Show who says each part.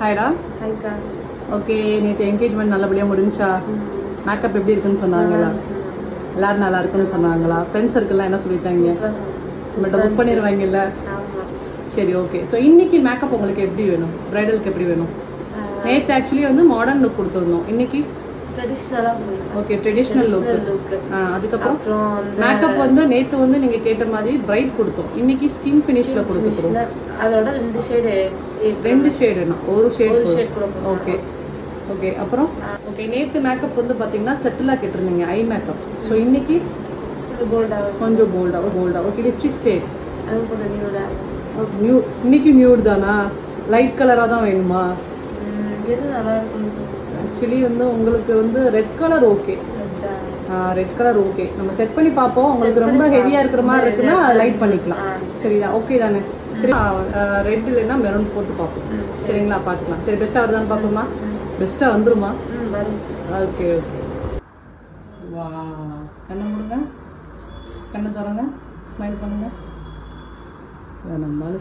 Speaker 1: ஹாய்டா.
Speaker 2: ஹாய்க்கா.
Speaker 1: Okay, நேற்று engagement நல்லபடியாக முடிஞ்சா? மேக்கப் எப்படி இருக்குன்னு சொன்னாங்களா? எல்லாரும் நல்லா இருக்குன்னு சொன்னாங்களா? ஃப்ரெண்ட்ஸ் சர்க்கிள்லாம் என்ன சொல்லிட்டாங்க? நம்மள்ட்ட புக் பண்ணிடுவாங்கல்ல? சரி, ஓகே. ஸோ இன்னைக்கு மேக்கப் உங்களுக்கு எப்படி வேணும்? பிரைடலுக்கு எப்படி வேணும்? நேற்று ஆக்சுவலி வந்து மாடர்ன் லுக் கொடுத்துருந்தோம், இன்னைக்கு ஓகே ட்ரெடிஷ்னல் லுக். அதுக்கப்புறம் மேக்கப் வந்து நேத்து வந்து நீங்க கேட்ட மாதிரி பிரைட் கொடுத்தோம், இன்னைக்கு ஸ்கின் ஃபினிஷ்ல கொடுத்துறோம்.
Speaker 2: அதோட ரெண்டு ஷேடு
Speaker 1: ஒரு ஷேட். Okay okay. அப்புறம் ஓகே, நேத்து மேக்கப் வந்து பாத்தீங்கன்னா செட்டிலா கேட்டிருந்தீங்க ஐ மேக்கப். ஸோ இன்னைக்கு கொஞ்சம் போல்டா. Okay, lipstick shade new. இன்னைக்கு நியூட் தானா? லைட் கலரா தான் வேணுமா? ஆக்சுவலி வந்து உங்களுக்கு வந்து red colour okay. Red colour okay, நம்ம செட் பண்ணி பார்ப்போம். உங்களுக்கு ரொம்ப ஹெவியா இருக்கிற மாதிரி இருக்குன்னா லைட் பண்ணிக்கலாம். சரிதா? ஓகே தானே? சரி, ரெட் இல்லைன்னா மெரூன் போட்டு பார்ப்போம். சரிங்களா? பார்க்கலாம். சரி, பெஸ்ட்டாக வருதான்னு பார்ப்போமா? பெஸ்ட்டாக வந்துருமா? Okay okay. வா, கண்ணை மூடுங்க, கண்ணை திறங்க, ஸ்மைல் பண்ணுங்க. நம்ம